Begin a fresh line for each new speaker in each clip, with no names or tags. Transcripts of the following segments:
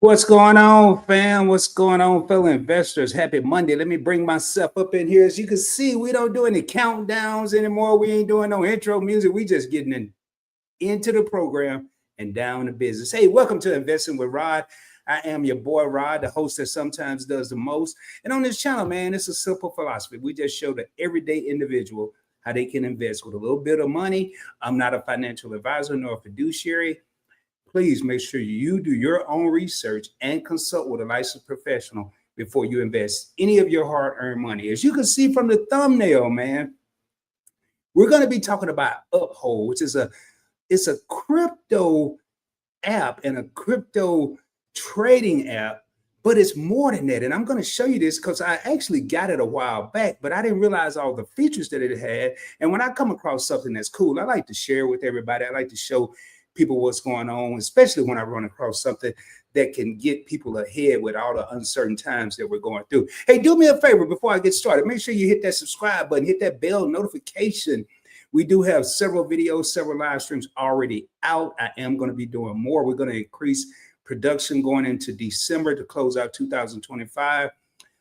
What's going on, fam? What's going on, fellow investors? Happy Monday. Let me bring myself up in here. As you can see, we don't do any countdowns anymore. We ain't doing no intro music. We just getting into the program and down to business. Hey, welcome to Investing with Rod. I am your boy Rod, the host that sometimes does the most. And on this channel, man, it's a simple philosophy. We just show the everyday individual how they can invest with a little bit of money. I'm not a financial advisor nor a fiduciary. Please make sure you do your own research and consult with a licensed professional before you invest any of your hard-earned money. As you can see from the thumbnail, man, we're going to be talking about Uphold, which is a crypto app and a crypto trading app, but it's more than that. And I'm going to show you this because I actually got it a while back, but I didn't realize all the features that it had. And when I come across something that's cool, I like to share with everybody. I like to show people what's going on, especially when I run across something that can get people ahead with all the uncertain times that we're going through. Hey, do me a favor before I get started. Make sure you hit that subscribe button, hit that bell notification. We do have several videos, several live streams already out. I am going to be doing more. We're going to increase production going into December to close out 2025.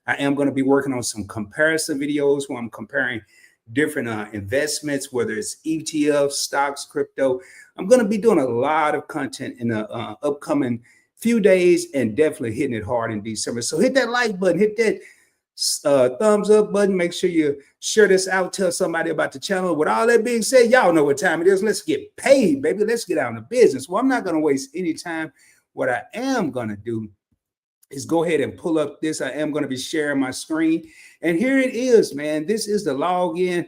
I am going to be working on some comparison videos where I'm comparing different investments, whether it's ETFs, stocks, crypto. I'm going to be doing a lot of content in the upcoming few days and definitely hitting it hard in December. So hit that like button, hit that thumbs up button. Make sure you share this out, tell somebody about the channel. With all that being said, y'all know what time it is. Let's get paid, baby. Let's get out of business. Well, I'm not going to waste any time. What I am going to do is go ahead and pull up this. I am going to be sharing my screen. And here it is, man. This is the login.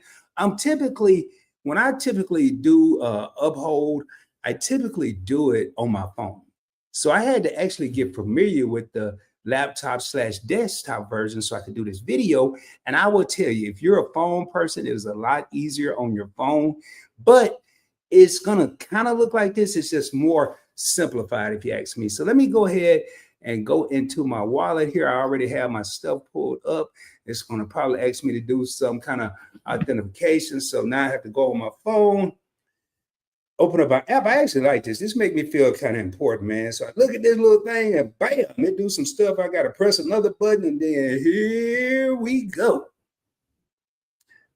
When I typically do Uphold, I typically do it on my phone. So I had to actually get familiar with the laptop/desktop version so I could do this video. And I will tell you, if you're a phone person, it is a lot easier on your phone, but it's going to kind of look like this. It's just more simplified, if you ask me. So let me go ahead and go into my wallet here. I already have my stuff pulled up. It's going to probably ask me to do some kind of authentication. So now I have to go on my phone, open up my app. I actually like this. This makes me feel kind of important, man. So I look at this little thing and bam, it do some stuff. I got to press another button and then here we go.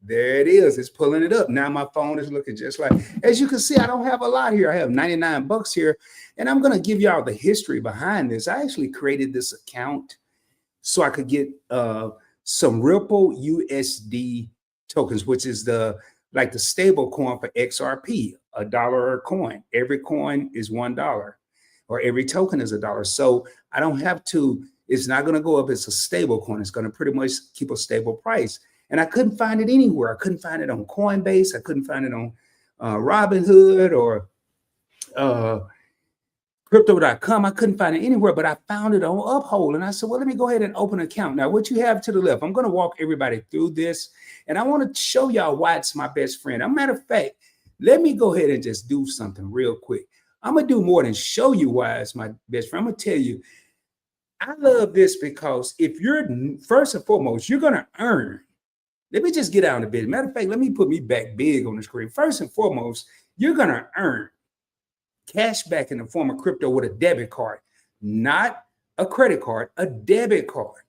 There it is. It's pulling it up. Now my phone is looking just like, as you can see, I don't have a lot here. I have 99 bucks here. And I'm going to give y'all the history behind this. I actually created this account so I could get some Ripple USD tokens, which is the stable coin for XRP, $1 a coin. Every coin is $1 or every token is $1. So I don't have to, it's not going to go up. It's a stable coin. It's going to pretty much keep a stable price. And I couldn't find it anywhere. I couldn't find it on Coinbase. I couldn't find it on Robinhood or crypto.com. I couldn't find it anywhere, but I found it on Uphold. And I said, well, let me go ahead and open an account. Now, what you have to the left, I'm going to walk everybody through this. And I want to show y'all why it's my best friend. As a matter of fact, let me go ahead and just do something real quick. I'm going to do more than show you why it's my best friend. I'm going to tell you, I love this because if you're, first and foremost, you're going to earn. Let me just get out of bit. Matter of fact, let me put me back big on the screen. First and foremost, you're going to earn cash back in the form of crypto with a debit card, not a credit card, a debit card.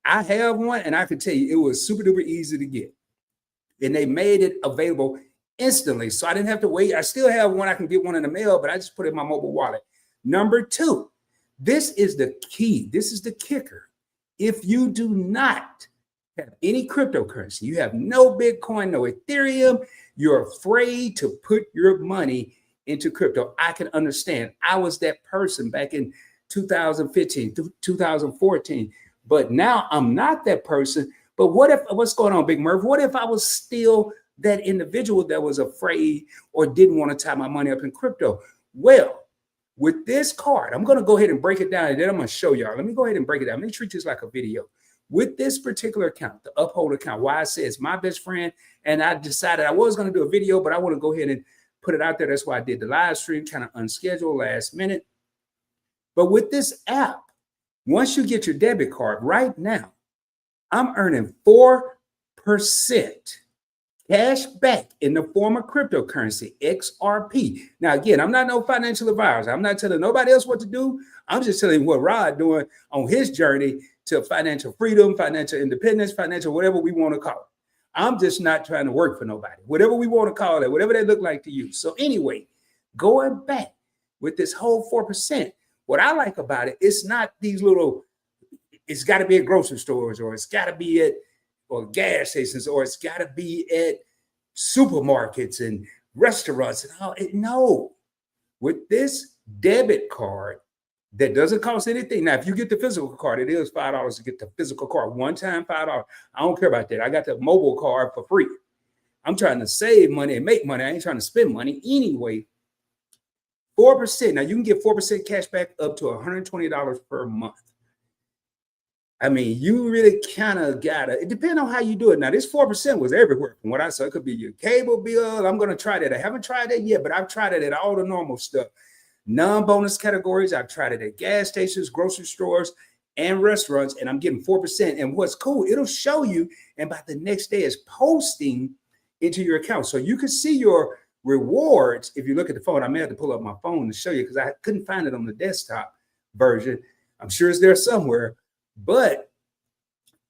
I have one, and I can tell you it was super duper easy to get. And they made it available instantly. So I didn't have to wait. I still have one. I can get one in the mail, but I just put it in my mobile wallet. Number two, this is the key. This is the kicker. If you do not have any cryptocurrency, you have no Bitcoin, no Ethereum, you're afraid to put your money into crypto. I can understand. I was that person back in 2015, 2014, but now I'm not that person. But what's going on, Big Murph? What if I was still that individual that was afraid or didn't want to tie my money up in crypto? Well, with this card, I'm going to go ahead and break it down, and then I'm going to show y'all. Let me go ahead and break it down. Let me treat this like a video. With this particular account, the Uphold account, why I say it's my best friend, and I decided I was going to do a video, but I want to go ahead and put it out there. That's why I did the live stream, kind of unscheduled, last minute. But with this app, once you get your debit card right now, I'm earning 4% cash back in the form of cryptocurrency, XRP. Now, again, I'm not no financial advisor. I'm not telling nobody else what to do. I'm just telling you what Rod doing on his journey to financial freedom, financial independence, financial whatever we want to call it. I'm just not trying to work for nobody. Whatever we want to call it, whatever they look like to you. So anyway, going back with this whole 4%, what I like about it, it's not these little, it's got to be at grocery stores, or it's got to be at or gas stations, or it's got to be at supermarkets and restaurants and all. No, with this debit card that doesn't cost anything. Now, if you get the physical card, it is $5 to get the physical card. One time, $5. I don't care about that. I got the mobile card for free. I'm trying to save money and make money. I ain't trying to spend money anyway. 4%. Now, you can get 4% cash back up to $120 per month. I mean, you really kind of gotta, it depends on how you do it. Now, this 4% was everywhere from what I saw. It could be your cable bill. I'm going to try that. I haven't tried that yet, but I've tried it at all the normal stuff. Non-bonus categories, I've tried it at gas stations, grocery stores, and restaurants, and I'm getting 4%. And what's cool, it'll show you, and by the next day it's posting into your account. So you can see your rewards. If you look at the phone, I may have to pull up my phone to show you because I couldn't find it on the desktop version. I'm sure it's there somewhere. But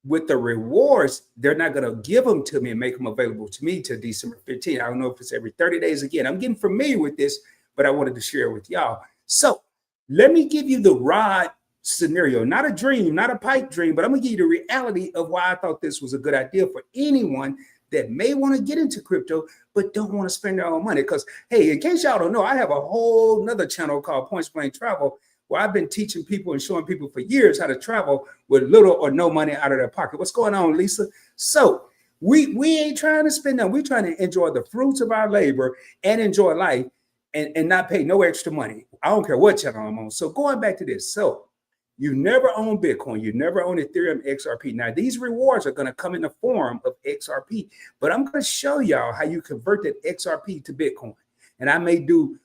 with the rewards, they're not going to give them to me and make them available to me till December 15th. I don't know if it's every 30 days. Again, I'm getting familiar with this, but I wanted to share with y'all. So let me give you the Rod scenario, not a dream, not a pipe dream, but I'm going to give you the reality of why I thought this was a good idea for anyone that may want to get into crypto, but don't want to spend their own money. Because, hey, in case y'all don't know, I have a whole nother channel called Points Blank Travel, where I've been teaching people and showing people for years how to travel with little or no money out of their pocket. What's going on, Lisa? So we ain't trying to spend them. We're trying to enjoy the fruits of our labor and enjoy life and not pay no extra money. I don't care what channel I'm on. So going back to this. So you never own Bitcoin. You never own Ethereum, XRP. Now, these rewards are going to come in the form of XRP, but I'm going to show y'all how you convert that XRP to Bitcoin. And I may do,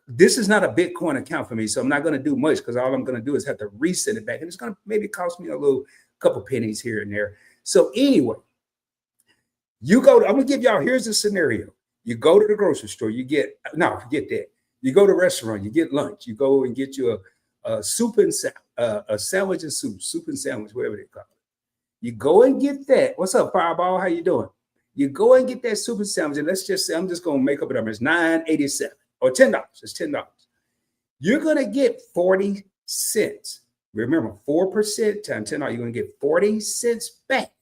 this is not a Bitcoin account for me, so I'm not going to do much because all I'm going to do is have to reset it back. And it's going to maybe cost me a little couple pennies here and there. So anyway, you go to, I'm going to give y'all, here's the scenario. You go to the grocery store, you get, no, forget that. You go to a restaurant, you get lunch. You go and get you a soup and a sandwich and soup and sandwich, whatever they call it. You go and get that. What's up, Fireball? How you doing? You go and get that soup and sandwich, and let's just say, I'm just going to make up a number. It's $9.87 or $10. It's $10. You're going to get 40 cents. Remember, 4% times $10, you're going to get 40 cents back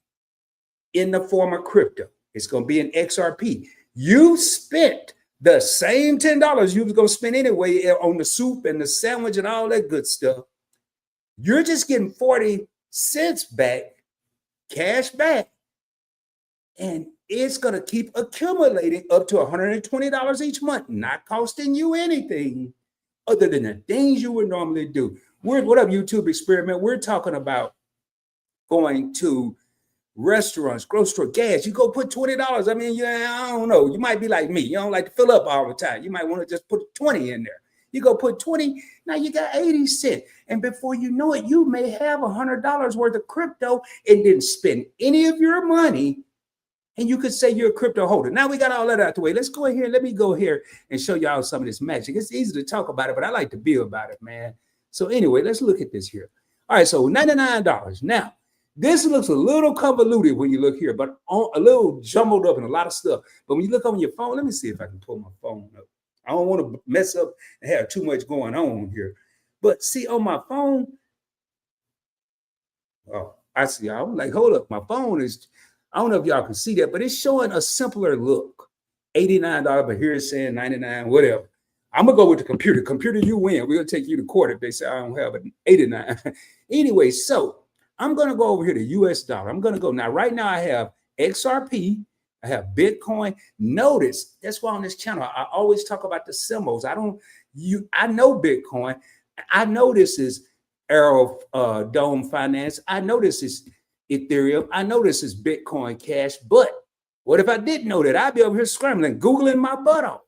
in the form of crypto. It's going to be an XRP. You spent the same $10 you was going to spend anyway on the soup and the sandwich and all that good stuff. You're just getting 40 cents back, cash back, and it's going to keep accumulating up to $120 each month, not costing you anything other than the things you would normally do. What up, YouTube Experiment? We're talking about going to restaurants, grocery store, gas. You go put $20. I mean, I don't know. You might be like me. You don't like to fill up all the time. You might want to just put 20 in there. You go put 20. Now you got 80 cents. And before you know it, you may have $100 worth of crypto and didn't spend any of your money. And you could say you're a crypto holder. Now we got all that out the way. Let's go here. Let me go here and show y'all some of this magic. It's easy to talk about it, but I like to build about it, man. So anyway, let's look at this here. All right, so $99. Now, this looks a little convoluted when you look here, but a little jumbled up and a lot of stuff. But when you look on your phone, let me see if I can pull my phone up. I don't want to mess up and have too much going on here. But see on my phone, oh, I see. I'm like, hold up. My phone is, I don't know if y'all can see that, but it's showing a simpler look. $89, but here it's saying 99, whatever. I'm going to go with the computer. Computer, you win. We'll take you to court if they say I don't have an 89. Anyway, so I'm going to go over here to US dollar. I'm going to go now. Right now I have XRP. I have Bitcoin. Notice that's why on this channel, I always talk about the symbols. I know Bitcoin. I know this is Arrow Dome Finance. I know this is Ethereum. I know this is Bitcoin Cash. But what if I didn't know that? I'd be over here scrambling, Googling my butt off.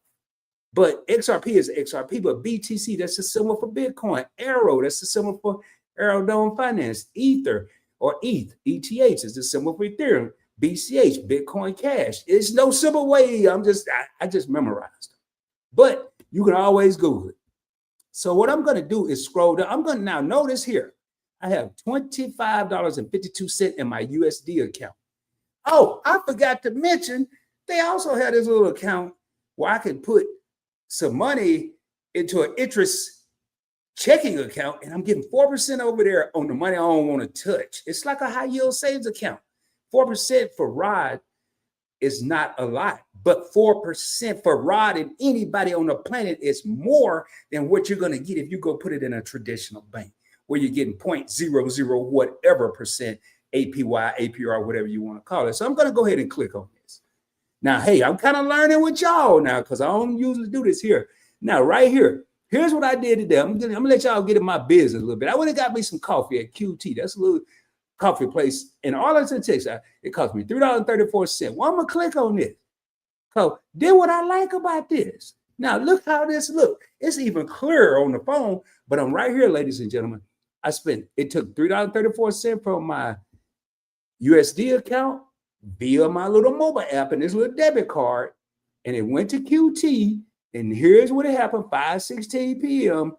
But XRP is XRP, but BTC, that's the symbol for Bitcoin. Arrow, that's the symbol for Arrow Dome Finance. Ether or ETH is the symbol for Ethereum. BCH, Bitcoin Cash. It's no simple way. I just memorized them. But you can always Google it. So what I'm going to do is scroll down. I'm going to now notice here, I have $25.52 in my USD account. Oh, I forgot to mention, they also have this little account where I can put some money into an interest checking account, and I'm getting 4% over there on the money I don't want to touch. It's like a high yield savings account. 4% for Rod is not a lot, but 4% for Rod and anybody on the planet is more than what you're going to get if you go put it in a traditional bank where you're getting 0.00 whatever percent APY, APR, whatever you want to call it. So I'm going to go ahead and click on this. Now, hey, I'm kind of learning with y'all now because I don't usually do this here. Now, right here, here's what I did today. I'm going to let y'all get in my business a little bit. I went and got me some coffee at QT. That's a little coffee place in Arlington, Texas. It cost me $3.34. Well, I'm going to click on this. So then what I like about this. Now, look how this looks. It's even clearer on the phone, but I'm right here, ladies and gentlemen. It took $3.34 from my USD account via my little mobile app and this little debit card, and it went to QT, and here's what happened, 5:16 p.m.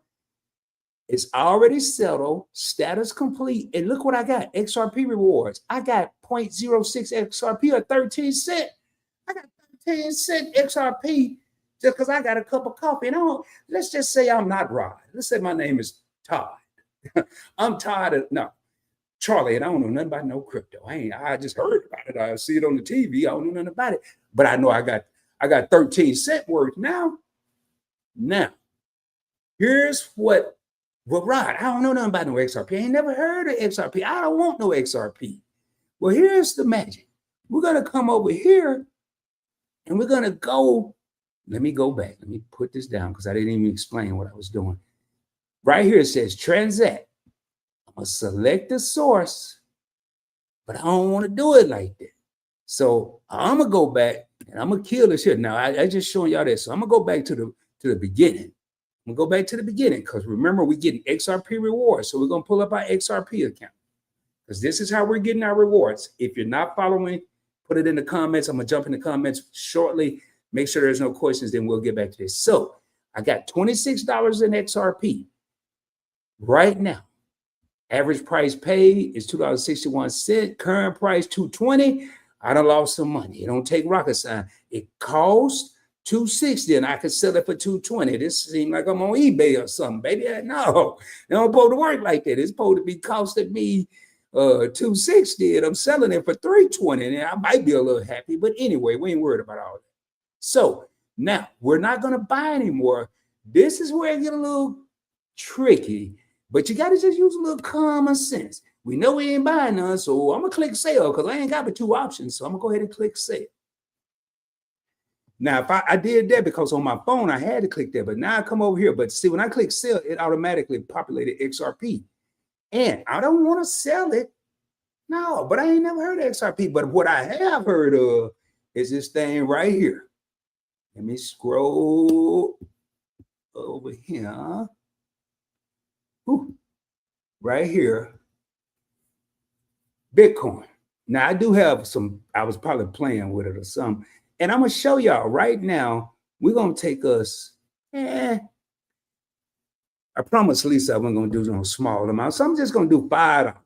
It's already settled, status complete, and look what I got, XRP rewards. I got 0.06 XRP or 13 cents. I got 13 cent XRP just because I got a cup of coffee. And let's just say I'm not Rod. Let's say my name is Todd. I'm Charlie, and I don't know nothing about no crypto. I just heard about it. I see it on the TV. I don't know nothing about it. But I know I got 13 cent worth now. Now, here's what Rod, I don't know nothing about no XRP. I ain't never heard of XRP. I don't want no XRP. Well, here's the magic. We're going to come over here and we're going to go. Let me go back. Let me put this down because I didn't even explain what I was doing. Right here it says transact. I'm going to select the source, but I don't want to do it like that. So I'm going to go back and I'm going to kill this here. Now, I just showing y'all this. So I'm going to go back to the beginning. I'm going to go back to the beginning because remember, we're getting XRP rewards. So we're going to pull up our XRP account because this is how we're getting our rewards. If you're not following, put it in the comments. I'm going to jump in the comments shortly. Make sure there's no questions. Then we'll get back to this. So I got $26 in XRP right now. Average price paid is $2.61. Current price $2.20. I done lost some money. It don't take rocket science. It costs $2.60 and I could sell it for $2.20. This seems like I'm on eBay or something, baby. No, it don't supposed to work like that. It's supposed to be costing me $2.60 and I'm selling it for $3.20. And I might be a little happy, but anyway, we ain't worried about all that. So now we're not going to buy anymore. This is where it get a little tricky, but you got to just use a little common sense. We know we ain't buying none, so I'm going to click sell because I ain't got but two options. So I'm going to go ahead and click sell. Now, if I did that because on my phone, I had to click that, but now I come over here. But see, when I click sell, it automatically populated XRP. And I don't want to sell it. No, but I ain't never heard of XRP. But what I have heard of is this thing right here. Let me scroll over here. Ooh, right here. Bitcoin. Now, I do have some, I was probably playing with it or something. And I'm going to show y'all right now. We're going to take us, I promised Lisa I wasn't going to do no small amount. So I'm just going to do $5.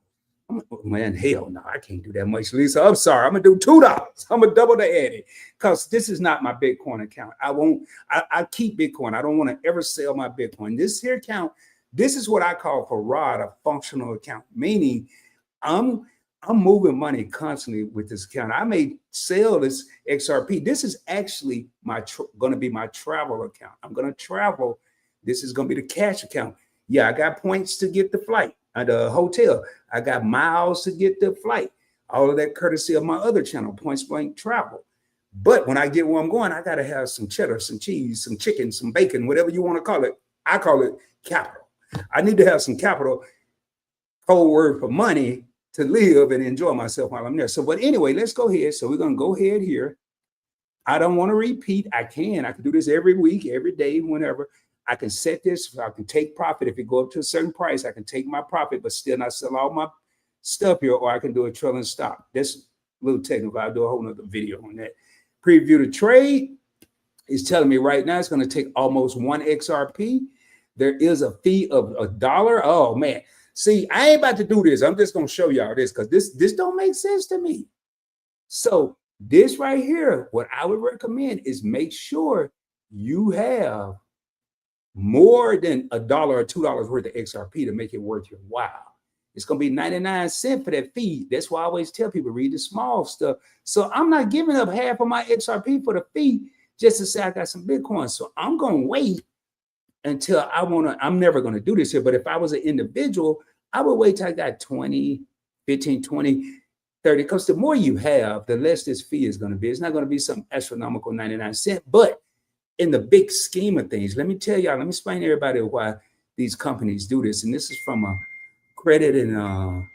Man, hell no, I can't do that much, Lisa. I'm sorry. I'm going to do $2. I'm going to double the ante because this is not my Bitcoin account. I keep Bitcoin. I don't want to ever sell my Bitcoin. This here account, this is what I call for Rod a functional account, meaning I'm moving money constantly with this account. I may sell this XRP. This is actually going to be my travel account. I'm going to travel. This is going to be the cash account. Yeah, I got points to get the flight at the hotel. I got miles to get the flight. All of that courtesy of my other channel, Points Blank Travel. But when I get where I'm going, I got to have some cheddar, some cheese, some chicken, some bacon, whatever you want to call it. I call it capital. I need to have some capital, code word for money, to live and enjoy myself while I'm there. So, but anyway, let's go ahead. So we're going to go ahead here. I don't want to repeat. I can do this every week, every day, whenever. I can set this. So I can take profit. If it go up to a certain price, I can take my profit, but still not sell all my stuff here, or I can do a trailing stop. This little technical. I'll do a whole nother video on that. Preview the trade is telling me right now it's going to take almost 1 XRP. There is a fee of $1. Oh man. See, I ain't about to do this. I'm just going to show y'all this because this don't make sense to me. So this right here, what I would recommend is make sure you have more than $1 or $2 worth of XRP to make it worth your while. It's going to be 99 cents for that fee. That's why I always tell people read the small stuff. So I'm not giving up half of my XRP for the fee just to say I got some Bitcoin. So I'm going to wait until I'm never going to do this here. But if I was an individual, I would wait till I got 20, 15, 20, 30. Because the more you have, the less this fee is going to be. It's not going to be some astronomical 99 cents. But in the big scheme of things, let me explain to everybody why these companies do this. And this is from a credit and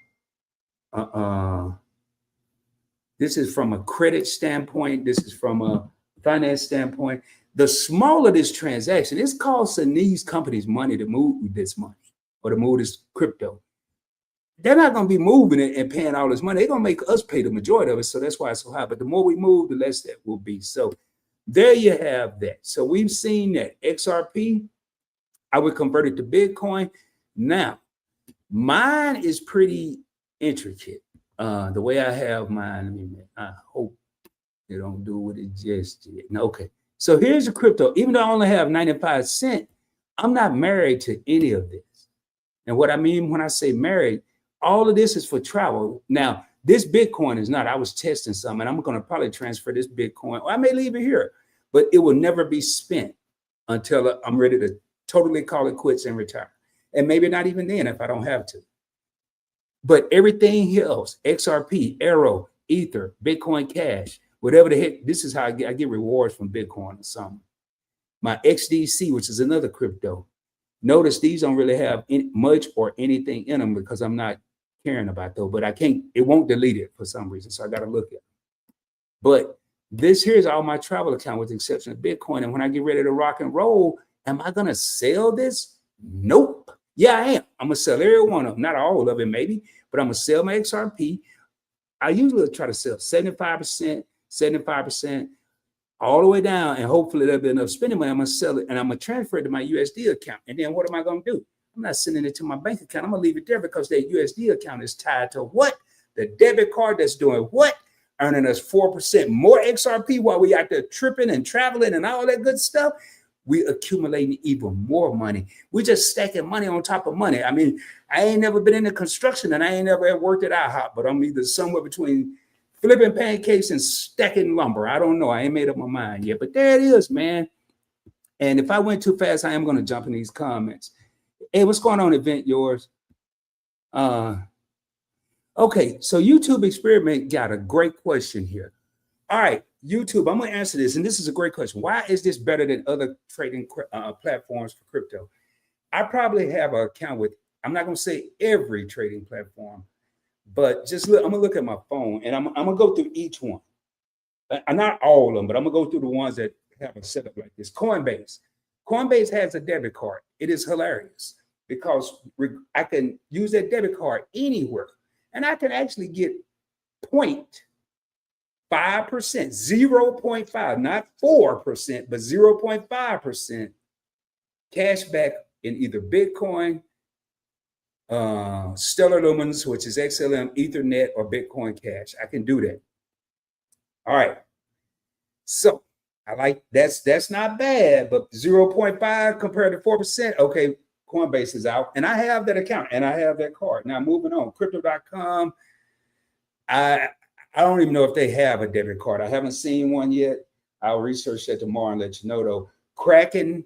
this is from a credit standpoint. This is from a finance standpoint. The smaller this transaction, it's costing these companies money to move this money or to move this crypto. They're not going to be moving it and paying all this money. They're going to make us pay the majority of it. So that's why it's so high. But the more we move, the less that will be. So there you have that. So we've seen that XRP, I would convert it to Bitcoin. Now, mine is pretty intricate. The way I have mine, I hope they don't do what it just did. No, okay. So here's the crypto. Even though I only have 95 cents, I'm not married to any of this. And what I mean when I say married, all of this is for travel. Now, this Bitcoin is not. I was testing some, and I'm going to probably transfer this Bitcoin. Or I may leave it here, but it will never be spent until I'm ready to totally call it quits and retire. And maybe not even then if I don't have to. But everything else, XRP, Arrow, Ether, Bitcoin Cash, whatever the heck, this is how I get rewards from Bitcoin or something. My XDC, which is another crypto. Notice these don't really have much or anything in them because I'm not caring about those, but it won't delete it for some reason. So I got to look at it. But this here's all my travel account with the exception of Bitcoin. And when I get ready to rock and roll, am I going to sell this? Nope. Yeah, I am. I'm going to sell every one of them. Not all of it, maybe, but I'm going to sell my XRP. I usually try to sell 75%, all the way down, and hopefully there'll be enough spending money. I'm going to sell it, and I'm going to transfer it to my USD account. And then what am I going to do? I'm not sending it to my bank account. I'm going to leave it there because that USD account is tied to what? The debit card that's doing what? Earning us 4% more XRP while we out there tripping and traveling and all that good stuff. We accumulating even more money. We just stacking money on top of money. I mean, I ain't never been into construction and I ain't never worked at IHOP, but I'm either somewhere between flipping pancakes and stacking lumber. I don't know. I ain't made up my mind yet, but there it is, man. And if I went too fast, I am going to jump in these comments. Hey, what's going on, Event Yours? Okay, so YouTube Experiment got a great question here. All right, YouTube, I'm going to answer this, and this is a great question. Why is this better than other trading platforms for crypto? I probably have an account with, I'm not going to say every trading platform, but just look, I'm going to look at my phone, and I'm going to go through each one. Not all of them, but I'm going to go through the ones that have a setup like this. Coinbase. Coinbase has a debit card. It is hilarious because I can use that debit card anywhere, and I can actually get 0.5%, 0.5, not 4%, but 0.5% cash back in either Bitcoin, Stellar Lumens, which is XLM, Ethernet, or Bitcoin Cash. I can do that. All right. So I like that's not bad, but 0.5 compared to 4%. Okay, Coinbase is out, and I have that account and I have that card. Now moving on, crypto.com. I don't even know if they have a debit card. I haven't seen one yet. I'll research that tomorrow and let you know though. Kraken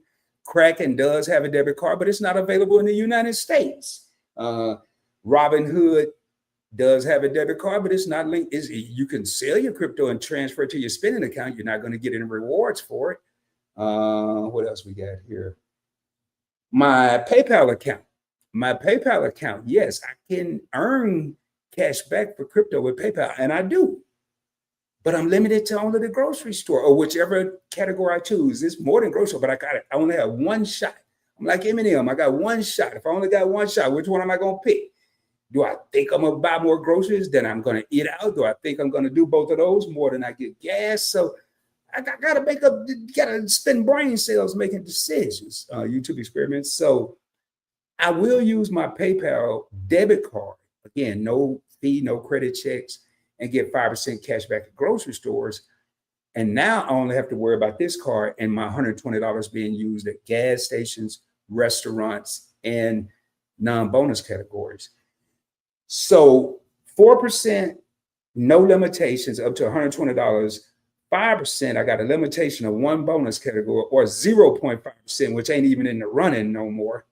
does have a debit card, but it's not available in the United States. Robinhood does have a debit card, but it's not linked. You can sell your crypto and transfer it to your spending account. You're not going to get any rewards for it. What else we got here? My PayPal account. Yes, I can earn cash back for crypto with PayPal, and I do. But I'm limited to only the grocery store or whichever category I choose. It's more than grocery, but I only have one shot. I'm like Eminem. I got one shot. If I only got one shot, which one am I going to pick? Do I think I'm gonna buy more groceries than I'm gonna eat out? Do I think I'm gonna do both of those more than I get gas? So I gotta gotta spend brain cells making decisions. YouTube experiments. So I will use my PayPal debit card. Again, no fee, no credit checks, and get 5% cash back at grocery stores. And now I only have to worry about this card and my $120 being used at gas stations, restaurants, and non-bonus categories. So 4%, no limitations up to $120. 5%, I got a limitation of one bonus category, or 0.5%, which ain't even in the running no more.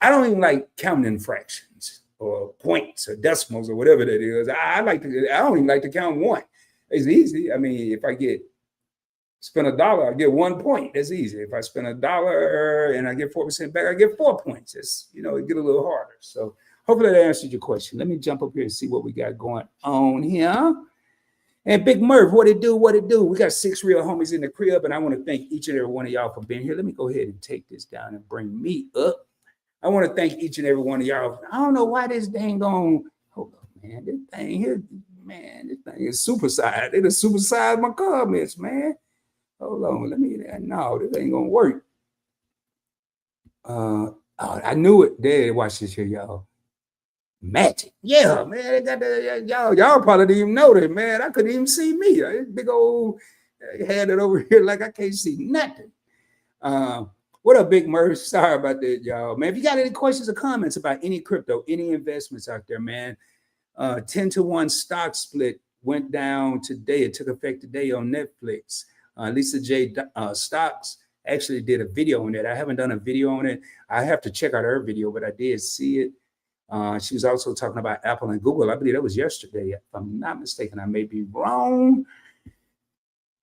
I don't even like counting in fractions or points or decimals or whatever that is. I don't even like to count one. It's easy. I mean, if I spend $1, I get 1 point. That's easy. If I spend $1 and I get 4% back, I get 4 points. It's, it get a little harder. So hopefully that answered your question. Let me jump up here and see what we got going on here. And Big Murph, what it do? We got 6 real homies in the crib, and I want to thank each and every one of y'all for being here. Let me go ahead and take this down and bring me up. I want to thank each and every one of y'all. I don't know why this dang on. Hold on, man. This thing here, man, this thing is supersized. They just supersized my comments, man. Hold on, let me. No, this ain't gonna work. I knew it. There, watch this here, y'all. Magic, yeah, man. They got the y'all probably didn't even know that, man. I couldn't even see me. Big old had it over here like I can't see nothing. What up, Big Murph? Sorry about that, y'all. Man, if you got any questions or comments about any crypto, any investments out there, man, 10-to-1 stock split went down today. It took effect today on Netflix. Lisa J. Stocks actually did a video on it. I haven't done a video on it. I have to check out her video, but I did see it. She was also talking about Apple and Google. I believe that was yesterday. If I'm not mistaken, I may be wrong.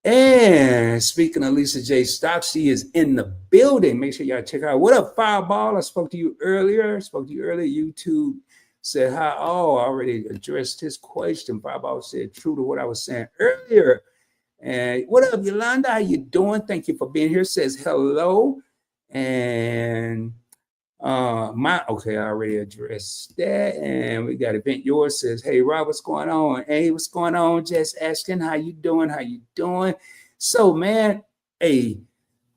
And speaking of Lisa J. Stocks, she is in the building. Make sure y'all check her out. What up, Fireball? I spoke to you earlier. YouTube said, hi. Oh, I already addressed his question. Fireball said, true to what I was saying earlier. And what up, Yolanda? How you doing? Thank you for being here. Says hello. And okay, I already addressed that. And we got Event Yours says, hey Rob, what's going on? Hey, what's going on? Just asking, how you doing? So, man, hey,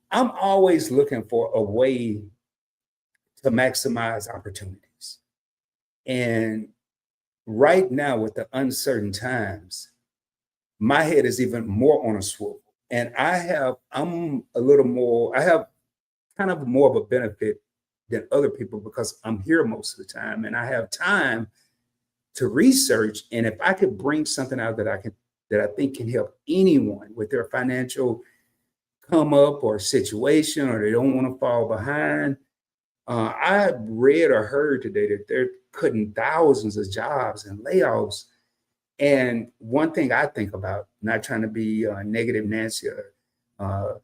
I'm always looking for a way to maximize opportunities. And right now, with the uncertain times, my head is even more on a swivel. And I have kind of more of a benefit than other people because I'm here most of the time and I have time to research. And if I could bring something out that I think can help anyone with their financial come up or situation, or they don't want to fall behind. I read or heard today that they're cutting thousands of jobs and layoffs. And one thing I think about, not trying to be negative Nancy or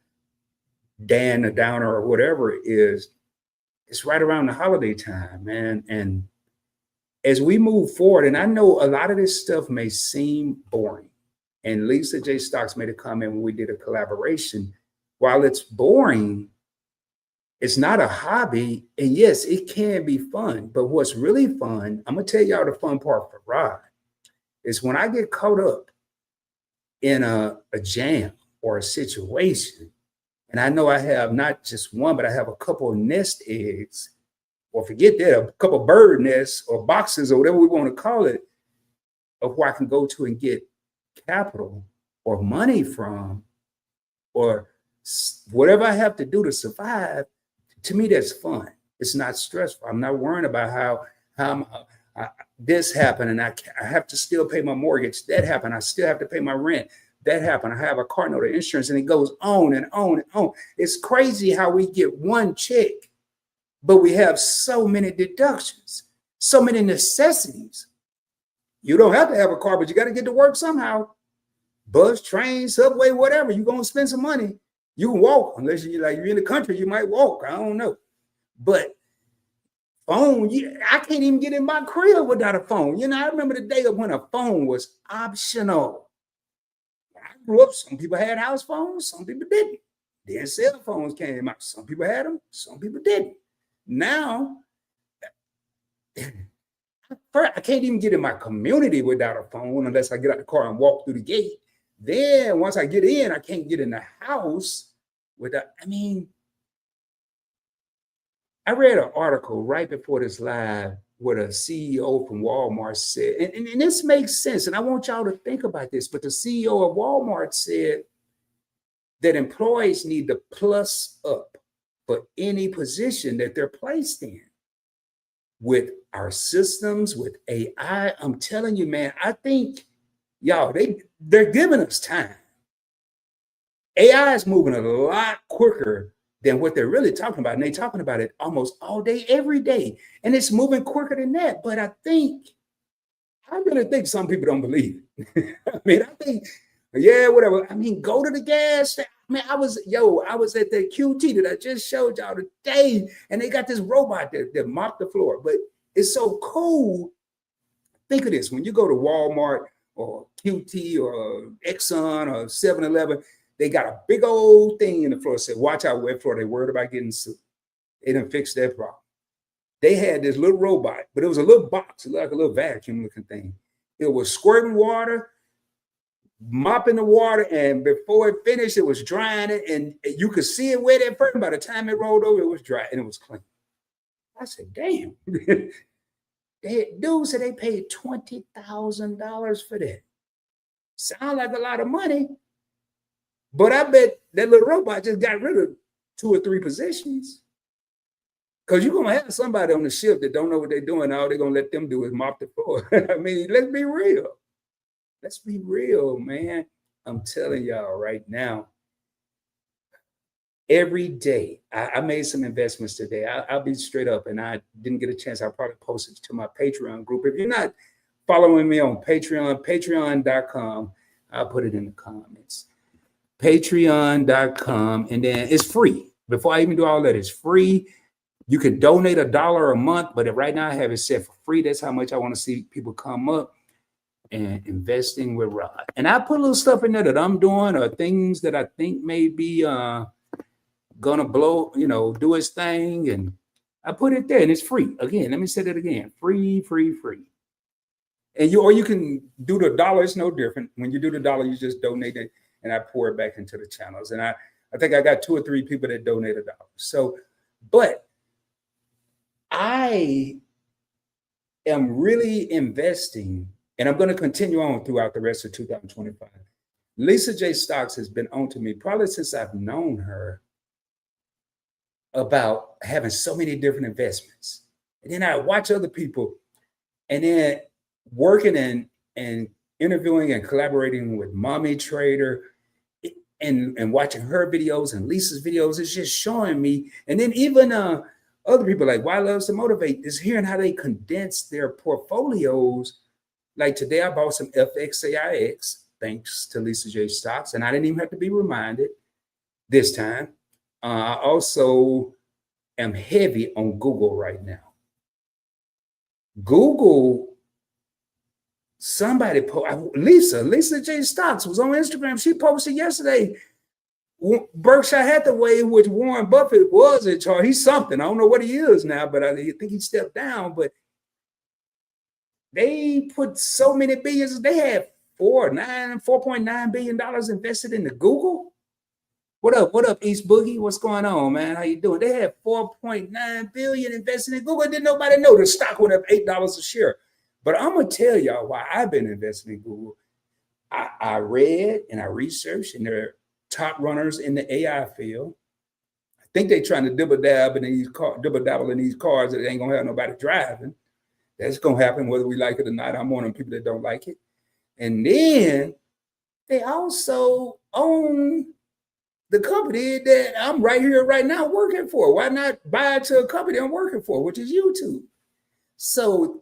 Dan the Downer or whatever, is it's right around the holiday time, man. And as we move forward, and I know a lot of this stuff may seem boring. And Lisa J. Stocks made a comment when we did a collaboration. While it's boring, it's not a hobby. And yes, it can be fun. But what's really fun, I'm going to tell y'all the fun part for Rod, is when I get caught up in a jam or a situation, and I know I have not just one, but I have a couple of nest eggs, or forget that, a couple of bird nests or boxes or whatever we want to call it, of where I can go to and get capital or money from, or whatever I have to do to survive. To me, that's fun. It's not stressful. I'm not worrying about how this happened and I have to still pay my mortgage. That happened. I still have to pay my rent. That happened. I have a car note of insurance, and it goes on and on and on. It's crazy how we get one check, but we have so many deductions, so many necessities. You don't have to have a car, but you got to get to work somehow. Bus, train, subway, whatever. You're going to spend some money. You can walk, unless you're in the country, you might walk. I don't know. But phone, I can't even get in my crib without a phone. I remember the day of when a phone was optional. I grew up, some people had house phones, some people didn't. Then cell phones came out. Some people had them, some people didn't. Now, First, I can't even get in my community without a phone unless I get out the car and walk through the gate. Then once I get in, I can't get in the house without. I mean, I read an article right before this live where the CEO from Walmart said, and this makes sense, and I want y'all to think about this, but the CEO of Walmart said that employees need to plus up for any position that they're placed in. With our systems, with AI, I'm telling you, man, I think y'all, they're giving us time. AI is moving a lot quicker than what they're really talking about. And they're talking about it almost all day, every day. And it's moving quicker than that. But I really think some people don't believe it. I mean, I think, yeah, whatever. I mean, go to the gas station. Man, I was at the QT that I just showed y'all today, and they got this robot that mopped the floor. But it's so cool. Think of this: when you go to Walmart or QT or Exxon or 7-Eleven, they got a big old thing in the floor that said, "Watch out, wet floor." They're worried about getting sued. They didn't fix that problem. They had this little robot, but it was a little box, like a little vacuum looking thing. It was squirting water, mopping the water, and before it finished, it was drying it, and you could see it wet at first. By the time it rolled over, it was dry and it was clean. I said, "Damn." Dude said they paid $20,000 for that. Sound like a lot of money, but I bet that little robot just got rid of 2 or 3 positions. Because you're going to have somebody on the ship that don't know what they're doing. All they're going to let them do is mop the floor. I mean, let's be real. Let's be real, man. I'm telling y'all right now, every day, I made some investments today. I'll be straight up, and I didn't get a chance. I'll probably post it to my Patreon group. If you're not following me on Patreon, patreon.com, I'll put it in the comments. Patreon.com, and then it's free. Before I even do all that, it's free. You can donate $1 a month, but right now I have it set for free. That's how much I want to see people come up and investing with Rod. And I put a little stuff in there that I'm doing or things that I think may be gonna blow, do its thing. And I put it there and it's free. Again, let me say that again. Free. And you can do the dollar, it's no different. When you do the dollar, you just donate it and I pour it back into the channels. And I think I got 2 or 3 people that donate $1. So, but I am really investing, and I'm going to continue on throughout the rest of 2025. Lisa J. Stocks has been on to me probably since I've known her about having so many different investments. And then I watch other people and then working and interviewing and collaborating with Mommy Trader and watching her videos and Lisa's videos. It's just showing me. And then even other people like Why Loves to Motivate is hearing how they condense their portfolios. Like today, I bought some FXAIX thanks to Lisa J. Stocks, and I didn't even have to be reminded this time. I also am heavy on Google right now. Google, somebody, Lisa J. Stocks was on Instagram. She posted yesterday, Berkshire Hathaway, which Warren Buffett was in charge. He's something. I don't know what he is now, but I think he stepped down. But they put so many billions. They had $4.9 billion invested into Google. What up, East Boogie? What's going on, man? How you doing? They had $4.9 billion invested in Google. Didn't nobody know the stock went up $8 a share. But I'm gonna tell y'all why I've been investing in Google. I read and I researched, and they're top runners in the AI field. I think they're trying to dibble-dabble in these cars that ain't gonna have nobody driving. That's gonna happen whether we like it or not. I'm one of them people that don't like it. And then they also own the company that I'm right here, right now working for. Why not buy into a company I'm working for, which is YouTube? So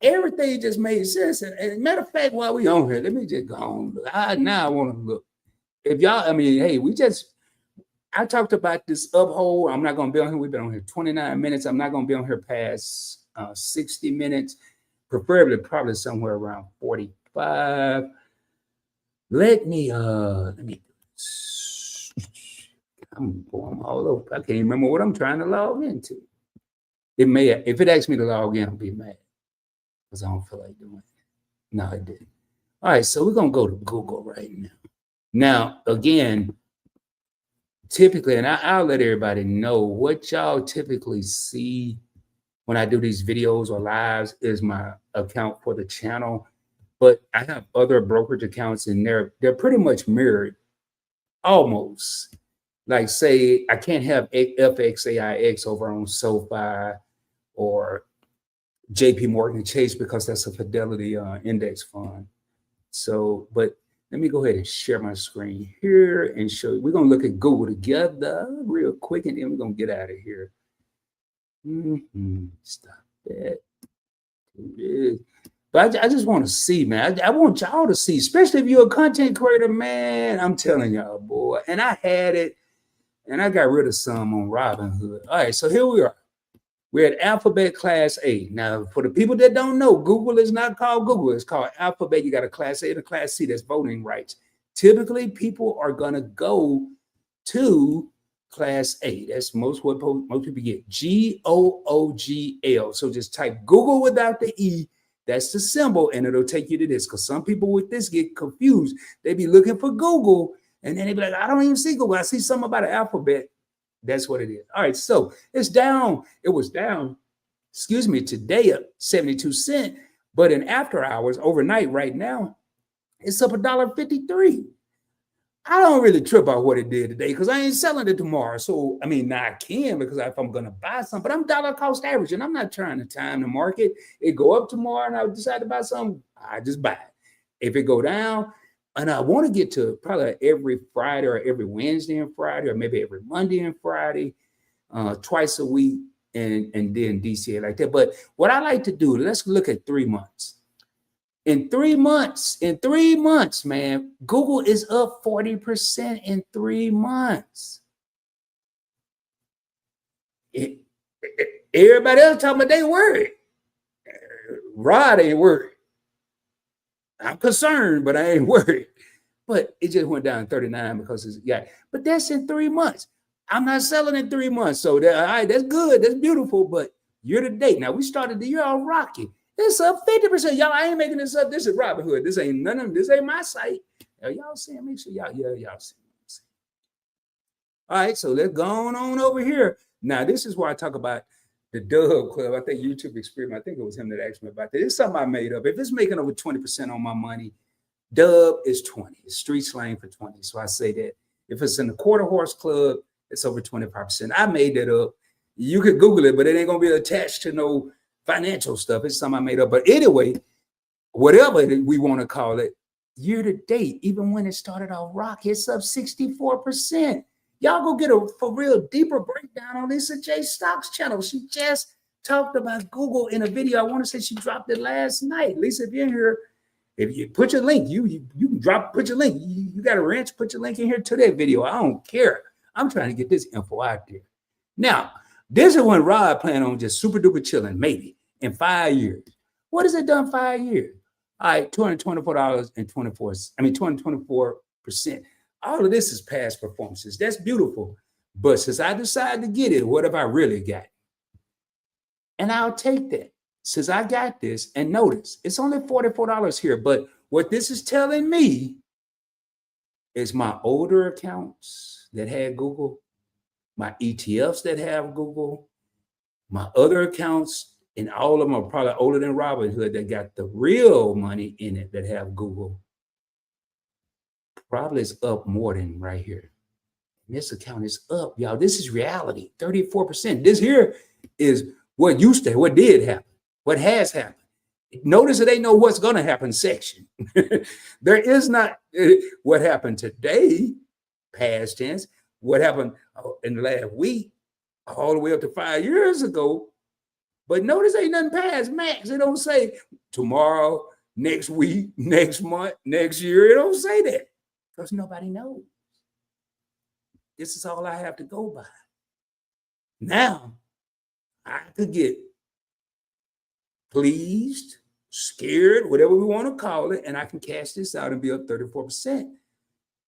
everything just made sense. And matter of fact, while we on here, let me just go on. Now I want to look. If y'all, hey, I talked about this Uphold. I'm not going to be on here. We've been on here 29 minutes. I'm not going to be on here past 60 minutes, preferably probably somewhere around 45. Let me I'm going all over. I can't remember what I'm trying to log into. If it asks me to log in, I'll be mad. because I don't feel like doing it. No, I didn't. All right, so we're going to go to Google right now. Now, again, typically, and I'll let everybody know what y'all typically see when I do these videos or lives is my account for the channel. But I have other brokerage accounts and they're pretty much mirrored, almost. Like say, I can't have FXAIX over on SoFi or JP Morgan Chase because that's a Fidelity index fund. So, but let me go ahead and share my screen here and show you. We're going to look at Google together real quick, and then we're going to get out of here. Stop that. But I just want to see, man. I want y'all to see, especially if you're a content creator, man. I'm telling y'all, boy. And I had it, and I got rid of some on Robinhood. All right, so here we are. We're at Alphabet Class A. Now, for the people that don't know, Google is not called Google. It's called Alphabet. You got a Class A and a Class C. That's voting rights. Typically, people are going to go to Class A. That's most people get. GOOGL. So just type Google without the E. That's the symbol, and it'll take you to this. Because some people with this get confused. They be looking for Google, and then they be like, I don't even see Google. I see something about an alphabet. That's what it is. All right, so it's down. It was down, today up 72 cents. But in after hours, overnight, right now, it's up $1.53. I don't really trip about what it did today because I ain't selling it tomorrow. So, I mean, now I can because if I'm going to buy something, but I'm dollar cost average and I'm not trying to time the market. It go up tomorrow and I decide to buy something, I just buy it. If it go down, and I want to get to probably every Friday or every Wednesday and Friday, or maybe every Monday and Friday, twice a week, and then DCA like that. But what I like to do, let's look at 3 months. In 3 months, man, Google is up 40% in 3 months. Everybody else talking about they worried. Rod ain't worried. I'm concerned, but I ain't worried. But it just went down 39 because it's but that's in 3 months. I'm not selling in 3 months. So that, all right, that's good. That's beautiful. But year to date. Now we started the year all rocky. It's up 50%. Y'all, I ain't making this up. This is Robinhood. This ain't none of them. This ain't my site. Y'all see? Make sure y'all see. All right, so let's go on over here. Now, this is where I talk about the Dub Club. I think YouTube Experiment. I think it was him that asked me about that. It's something I made up. If it's making over 20% on my money, Dub is 20. It's street slang for 20. So I say that. If it's in the Quarter Horse Club, it's over 25%. I made that up. You could Google it, but it ain't going to be attached to no financial stuff. It's something I made up. But anyway, whatever we want to call it, year to date, even when it started off rocky, it's up 64%. Y'all go get a for real deeper breakdown on Lisa J Stocks channel. She just talked about Google in a video. I want to say she dropped it last night. Lisa, if you're in here, if you put your link, you can put your link. You got a wrench, put your link in here to that video. I don't care. I'm trying to get this info out there. Now, this is when Rod planned on just super duper chilling, maybe in 5 years. What has it done 5 years? All right, $224.24. All of this is past performances. That's beautiful. But since I decided to get it, what have I really got? And I'll take that. Since I got this, and notice, it's only $44 here. But what this is telling me is my older accounts that had Google, my ETFs that have Google, my other accounts, and all of them are probably older than Robinhood that got the real money in it that have Google. Probably is up more than right here. And this account is up, y'all. This is reality, 34%. This here is what did happen, what has happened. Notice that they know what's going to happen section. There is not what happened today, past tense, what happened in the last week, all the way up to 5 years ago. But notice ain't nothing past max. It don't say tomorrow, next week, next month, next year. It don't say that because nobody knows. This is all I have to go by. Now, I could get pleased, scared, whatever we want to call it, and I can cash this out and be up 34%.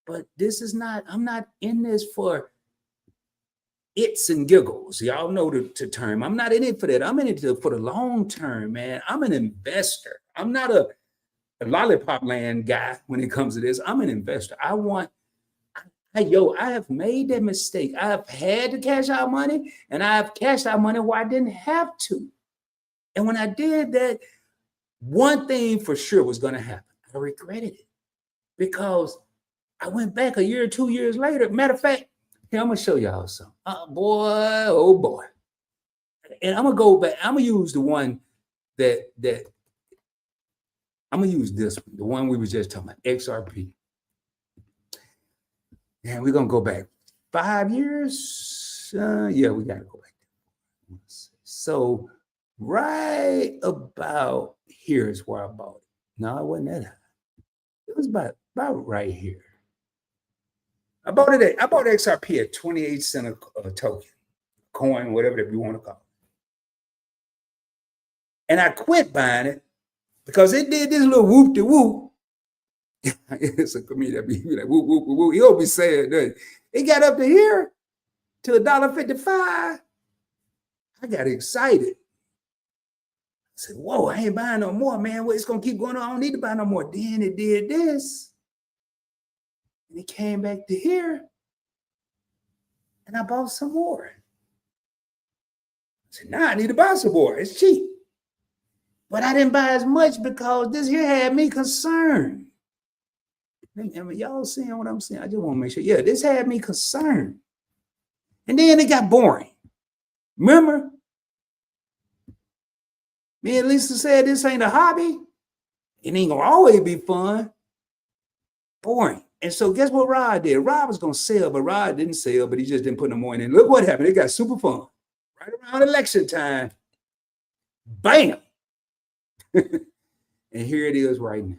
But this is not, I'm not in this for its and giggles. Y'all know the term. I'm not in it for that. I'm in it for the long term, man. I'm an investor. I'm not a lollipop land guy when it comes to this. I'm an investor. I have made that mistake. I have had to cash out money, and I have cashed out money where I didn't have to. And when I did that, one thing for sure was going to happen. I regretted it because I went back a year or 2 years later. Matter of fact, here, I'm going to show y'all something. Oh boy. And I'm going to go back. I'm going to use the one that I'm going to use this one, the one we were just talking about, XRP. And we're going to go back 5 years. Yeah, we got to go back. So right about here is where I bought it. No, it wasn't that high. It was about right here. I bought XRP at 28 cents a token, coin, whatever that we want to call it. And I quit buying it because it did this little whoop-de-whoop. It's a comedian that be like whoop, whoop, whoop, whoop. He'll be saying that. It got up to here to $1.55. I got excited. I said, whoa, I ain't buying no more, man. Well, it's going to keep going on. I don't need to buy no more. Then it did this. And it came back to here. And I bought some more. I said, nah, I need to buy some more. It's cheap. But I didn't buy as much because this here had me concerned. I mean, y'all seeing what I'm saying? I just want to make sure. Yeah, this had me concerned. And then it got boring. Remember? Me and Lisa said this ain't a hobby. It ain't going to always be fun. Boring. And so guess what Rod did? Rod was going to sell, but Rod didn't sell, but he just didn't put no more in. And look what happened. It got super fun. Right around election time. Bam. And here it is right now.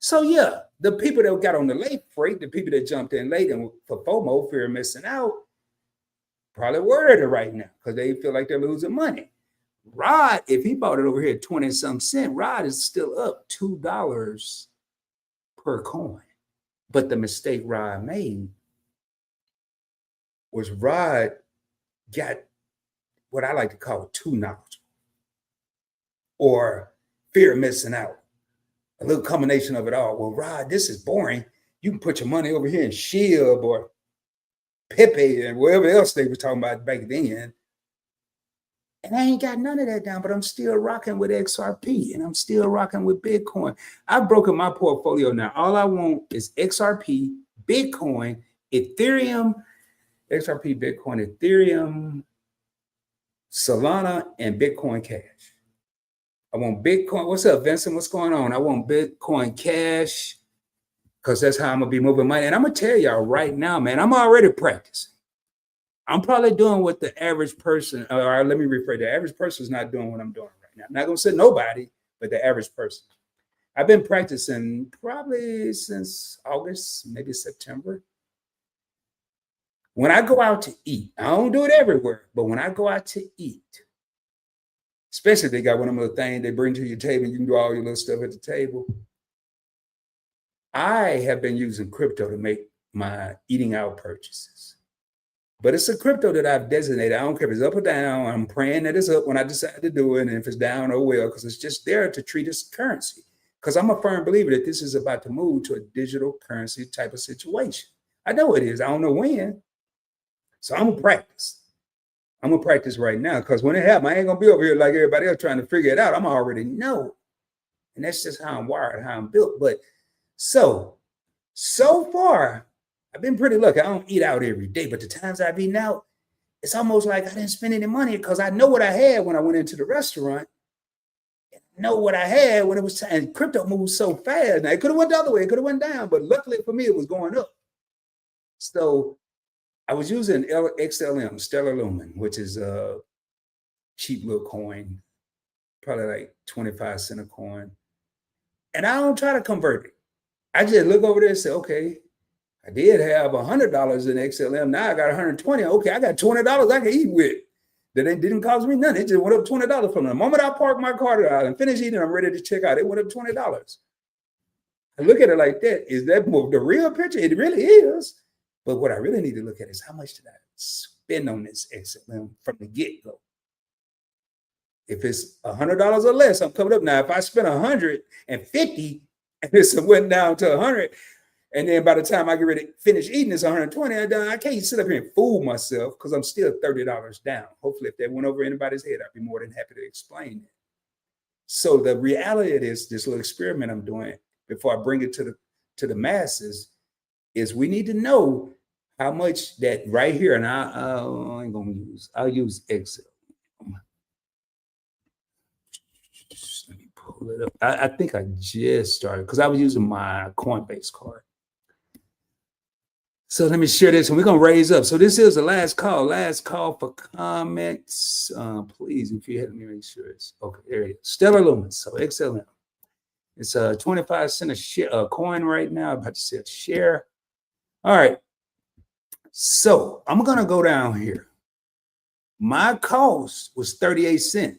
So yeah, the people that got on the late freight, the people that jumped in late and for FOMO, fear of missing out, probably worried right now because they feel like they're losing money. Rod, if he bought it over here at 20-some cents, Rod is still up $2 per coin. But the mistake Rod made was Rod got what I like to call too knowledgeable or fear of missing out. A little combination of it all. Well, Rod, this is boring. You can put your money over here in SHIB or Pepe and whatever else they were talking about back then. And I ain't got none of that down, but I'm still rocking with XRP and I'm still rocking with Bitcoin. I've broken my portfolio now. All I want is XRP, Bitcoin, Ethereum, XRP, Bitcoin, Ethereum, Solana, and Bitcoin Cash. I want Bitcoin. What's up, Vincent? What's going on? I want Bitcoin Cash because that's how I'm going to be moving money. And I'm going to tell y'all right now, man, I'm already practicing. I'm probably doing what the average person, or let me rephrase, the average person is not doing what I'm doing right now. I'm not going to say nobody, but the average person. I've been practicing probably since August, maybe September. When I go out to eat, I don't do it everywhere, but when I go out to eat, especially if they got one of them little things they bring to your table, you can do all your little stuff at the table. I have been using crypto to make my eating out purchases. But it's a crypto that I've designated. I don't care if it's up or down. I'm praying that it's up when I decide to do it. And if it's down, oh well, because it's just there to treat as currency. Because I'm a firm believer that this is about to move to a digital currency type of situation. I know it is. I don't know when. So I'm going to practice. I'm going to practice right now because when it happens, I ain't going to be over here like everybody else trying to figure it out. I'm already know. And that's just how I'm wired, how I'm built. But so far, I've been pretty lucky. I don't eat out every day, but the times I've eaten out, it's almost like I didn't spend any money because I know what I had when I went into the restaurant. And I know what I had when it was time. And crypto moves so fast. Now, it could have went the other way. It could have went down, but luckily for me, it was going up. So I was using XLM, Stellar Lumen, which is a cheap little coin, probably like 25 cents a coin. And I don't try to convert it. I just look over there and say, okay, I did have $100 in XLM. Now I got 120. Okay, I got $20 I can eat with. That didn't cost me nothing. It just went up $20 from the moment I parked my car out and finished eating, I'm ready to check out. It went up $20. I look at it like that. Is that the real picture? It really is. But what I really need to look at is how much did I spend on this XLM from the get-go. If it's $100 or less, I'm coming up. Now, if I spend 150 and this went down to 100, and then by the time I get ready to finish eating this 120, I can't sit up here and fool myself because I'm still $30 down. Hopefully, if that went over anybody's head, I'd be more than happy to explain it. So the reality of this little experiment I'm doing before I bring it to the masses is we need to know how much that right here, and I'll use Excel. Let me pull it up. I think I just started because I was using my Coinbase card. So let me share this, and we're gonna raise up. So this is the last call for comments. Please, if you let me make sure it's okay. There it is. Stellar Lumens. So XLM. It's a 25 cent a share, a coin right now. I'm about to say a share. All right. So I'm gonna go down here. My cost was 38 cents.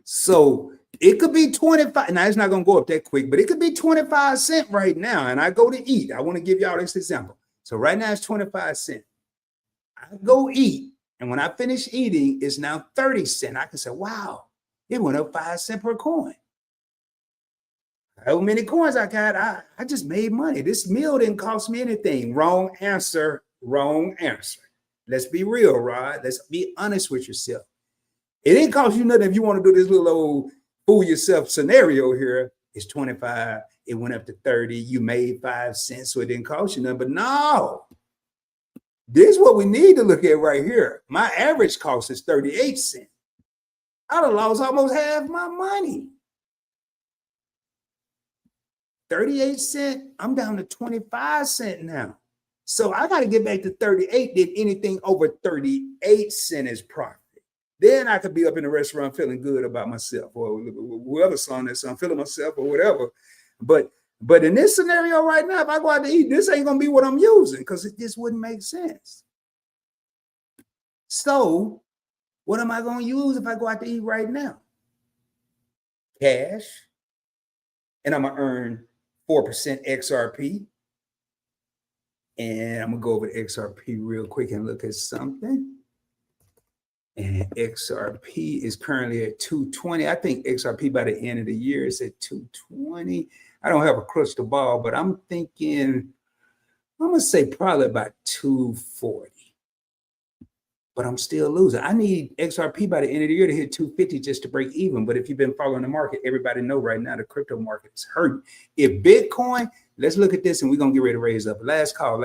So it could be 25. Now it's not going to go up that quick, but it could be 25 cents right now. And I go to eat. I want to give y'all this example. So right now it's 25 cents. I go eat. And when I finish eating, it's now 30 cents. I can say, wow, it went up 5 cents per coin. How many coins I got? I just made money. This meal didn't cost me anything. Wrong answer. Wrong answer. Let's be real, Rod. Let's be honest with yourself. It didn't cost you nothing if you want to do this little old fool yourself scenario here. It's 25. It went up to 30. You made 5 cents, so it didn't cost you nothing. But no, this is what we need to look at right here. My average cost is 38 cents. I'd have lost almost half my money. 38 cents, I'm down to 25 cents now. So I got to get back to 38. Then anything over 38 cents is profit. Then I could be up in the restaurant feeling good about myself, or whoever saw this, I'm feeling myself or whatever. But in this scenario right now, if I go out to eat, this ain't gonna be what I'm using because it just wouldn't make sense. So what am I gonna use if I go out to eat right now? Cash, and I'm gonna earn 4% XRP. And I'm gonna go over to XRP real quick and look at something. And XRP is currently at 220. I think XRP by the end of the year is at 220. I don't have a crystal ball, but I'm thinking, I'm going to say probably about 240. But I'm still losing. I need XRP by the end of the year to hit 250 just to break even. But if you've been following the market, everybody know right now the crypto market is hurting. If Bitcoin, let's look at this and we're going to get ready to raise up. Last call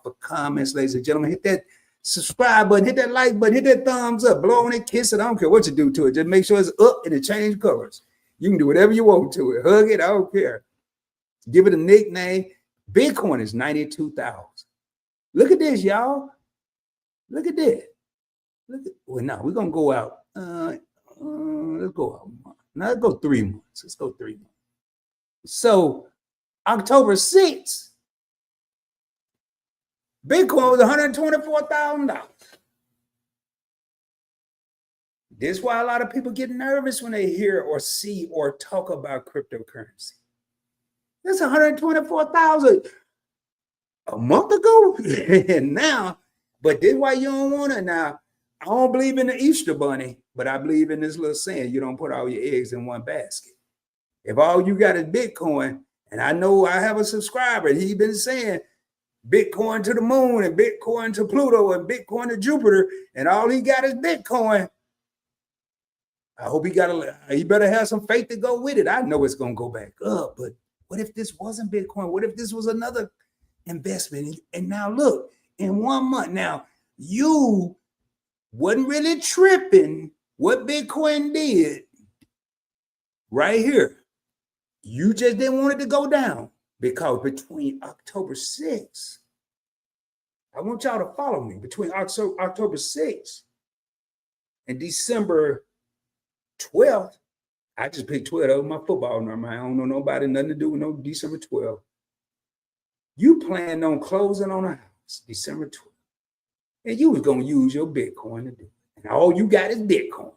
for comments, ladies and gentlemen. Hit that subscribe button, hit that like button, hit that thumbs up, blow on it, kiss it. I don't care what you do to it. Just make sure it's up and it change colors. You can do whatever you want to it. Hug it. I don't care. Give it a nickname. Bitcoin is 92,000. Look at this, y'all. Look at this. Well, now we're going to go out. Let's go out. Now let's go 3 months. Let's go 3 months. So October 6th, Bitcoin was $124,000. This is why a lot of people get nervous when they hear or see or talk about cryptocurrency. That's $124,000 a month ago. And now, but this is why you don't want it now. I don't believe in the Easter bunny, but I believe in this little saying, you don't put all your eggs in one basket. If all you got is Bitcoin, and I know I have a subscriber, he's been saying, Bitcoin to the moon and Bitcoin to Pluto and Bitcoin to Jupiter, and all he got is Bitcoin. I hope he better have some faith to go with it. I know it's going to go back up, but what if this wasn't Bitcoin? What if this was another investment? And now look, in 1 month, now you wasn't really tripping what Bitcoin did right here. You just didn't want it to go down. Because between October 6th, I want y'all to follow me, between October 6th and December 12th, I just picked 12 over my football number. I don't know nobody, nothing to do with no December 12th. You planned on closing on a house December 12th, and you was going to use your Bitcoin to do it. And all you got is Bitcoin.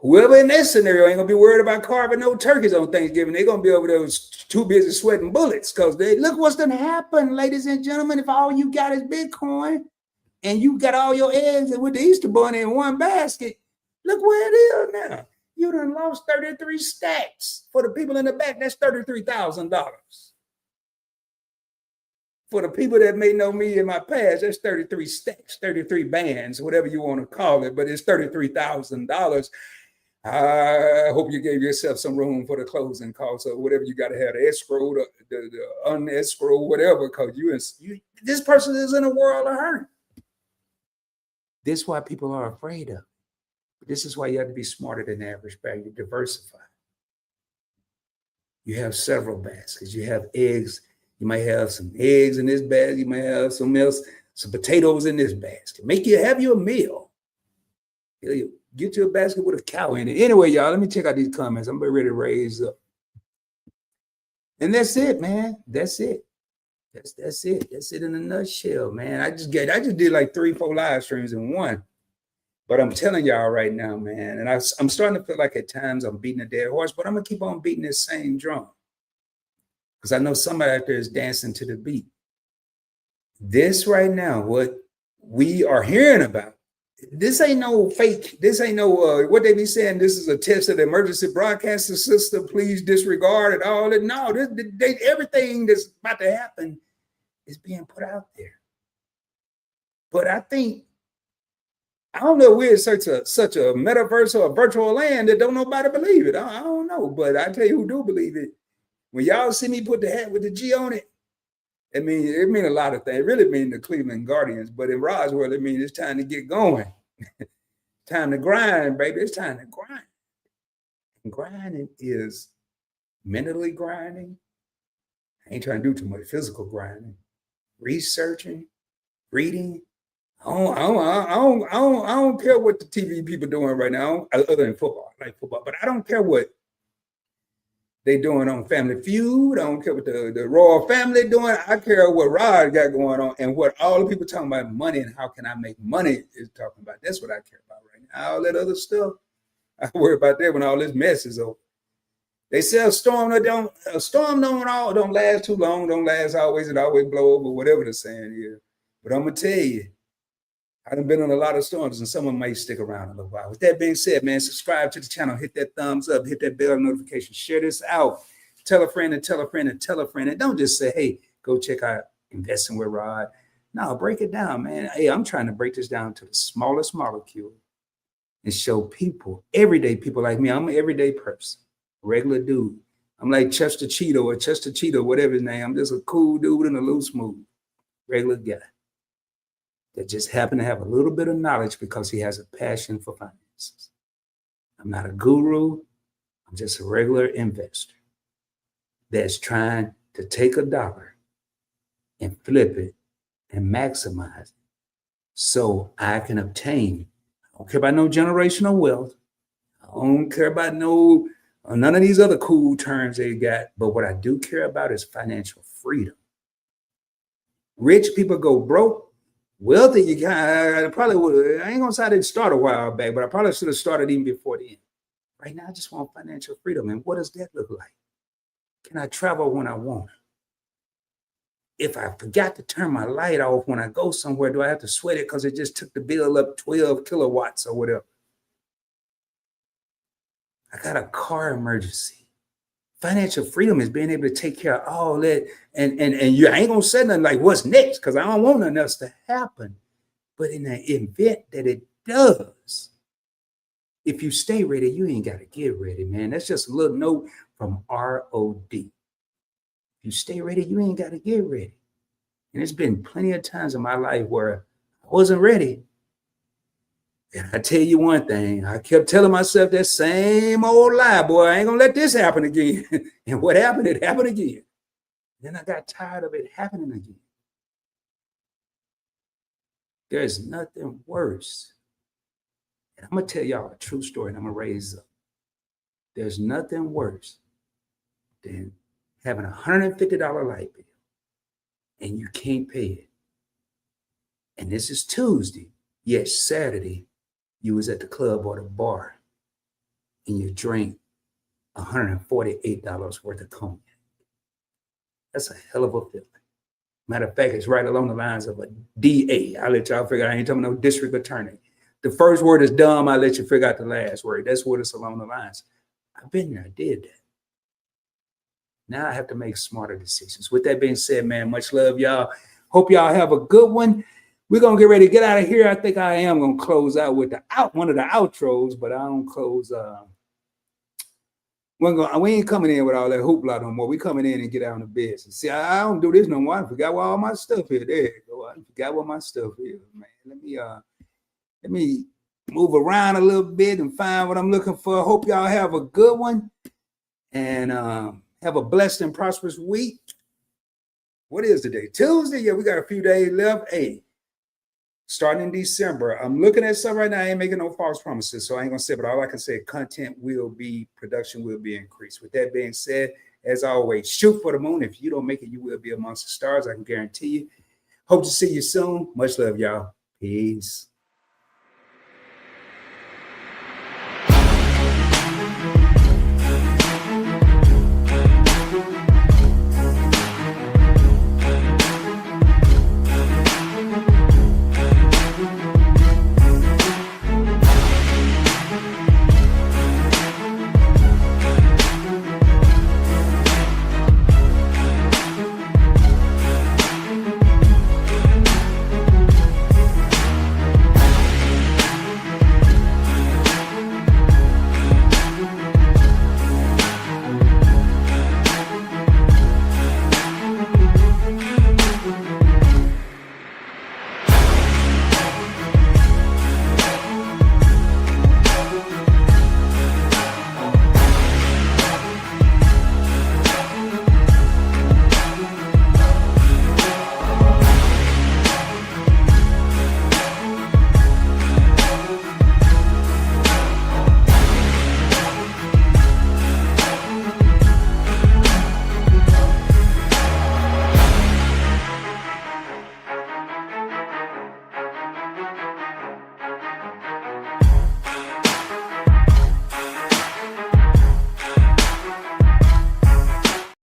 Whoever in that scenario ain't gonna be worried about carving no turkeys on Thanksgiving. They're gonna be over there too busy sweating bullets because they look what's gonna happen, ladies and gentlemen. If all you got is Bitcoin and you got all your eggs with the Easter bunny in one basket, look where it is now. You done lost 33 stacks. For the people in the back, that's $33,000. For the people that may know me in my past, that's 33 stacks, 33 bands, whatever you want to call it, but it's $33,000. I hope you gave yourself some room for the closing costs or whatever you got to have, the escrow, the unescrow, whatever, because this person is in a world of hurt. This is why people are afraid of. This is why you have to be smarter than the average bank. You diversify. You have several baskets. You have eggs. You might have some eggs in this basket. You might have some potatoes in this basket. Have you a meal. Get you a basket with a cow in it. Anyway, y'all, let me check out these comments. I'm ready to raise up. And that's it, man. That's it. That's it. That's it in a nutshell, man. I just did like 3-4 live streams in one. But I'm telling y'all right now, man, and I'm starting to feel like at times I'm beating a dead horse, but I'm going to keep on beating this same drum. Because I know somebody out there is dancing to the beat. This right now, what we are hearing about, this ain't no fake. This ain't no what they be saying. This is a test of the emergency broadcasting system. Please disregard it. All that. No, everything that's about to happen is being put out there. But I don't know. We're such a metaverse or a virtual land that don't nobody believe it. I don't know, but I tell you who do believe it. When y'all see me put the hat with the G on it, it means a lot of things. It really means the Cleveland Guardians, but in Roswell, it means it's time to get going. Time to grind, baby. It's time to grind. And grinding is mentally grinding. I ain't trying to do too much physical grinding. Researching, reading. I don't care what the TV people doing right now, other than football. I like football, but I don't care what they doing on Family Feud. I don't care what the royal family doing. I care what Rod got going on and what all the people talking about money and how can I make money is talking about. That's what I care about right now. All that other stuff, I worry about that when all this mess is over. They say a storm don't last too long, don't last always, it always blow over, whatever the saying is. But I'm gonna tell you, I've been on a lot of storms and some of them might stick around a little while. With that being said, man, subscribe to the channel, hit that thumbs up, hit that bell notification, share this out, tell a friend and tell a friend and tell a friend. And don't just say, hey, go check out Investing with Rod. No, break it down, man. Hey, I'm trying to break this down to the smallest molecule and show people, everyday people like me. I'm an everyday person, regular dude. I'm like Chester Cheeto, whatever his name. I'm just a cool dude in a loose mood, regular guy that just happen to have a little bit of knowledge because he has a passion for finances. I'm not a guru. I'm just a regular investor that's trying to take a dollar and flip it and maximize it so I can obtain. I don't care about no generational wealth. I don't care about none of these other cool terms they got. But what I do care about is financial freedom. Rich people go broke. Wealthy, I probably would. I ain't gonna say I didn't start a while back, but I probably should have started even before then. Right now, I just want financial freedom. And what does that look like? Can I travel when I want? If I forgot to turn my light off when I go somewhere, do I have to sweat it because it just took the bill up 12 kilowatts or whatever? I got a car emergency. Financial freedom is being able to take care of all that. And you ain't gonna say nothing like what's next, because I don't want nothing else to happen. But in the event that it does, if you stay ready, you ain't got to get ready, man. That's just a little note from ROD. If you stay ready, you ain't got to get ready. And there's been plenty of times in my life where I wasn't ready. And I tell you one thing, I kept telling myself that same old lie, boy, I ain't gonna let this happen again. And what happened? It happened again. Then I got tired of it happening again. There's nothing worse. And I'm gonna tell y'all a true story and I'm gonna raise up. There's nothing worse than having a $150 light bill and you can't pay it. And this is Tuesday. Yes, Saturday, you was at the club or the bar and you drink $148 worth of cognac. That's a hell of a feeling. Matter of fact, it's right along the lines of a DA. I'll let y'all figure out. I ain't talking no district attorney. The first word is dumb. I'll let you figure out the last word. That's what it's along the lines. I've been there. I did that. Now I have to make smarter decisions. With that being said, man, much love, y'all. Hope y'all have a good one. We're going to get ready to get out of here. I think I am going to close out with one of the outros, but I don't close. We ain't coming in with all that hoopla no more. We coming in and get out of business. See, I don't do this no more. I forgot where all my stuff is. There you go. I forgot what my stuff is, man. Let me move around a little bit and find what I'm looking for. Hope y'all have a good one and have a blessed and prosperous week. What is the day? Tuesday? Yeah, we got a few days left. Hey, starting in December. I'm looking at something right now. I ain't making no false promises, so I ain't gonna say, but all I can say, production will be increased. With that being said, as always, shoot for the moon. If you don't make it, you will be amongst the stars. I can guarantee you. Hope to see you soon. Much love, y'all. Peace.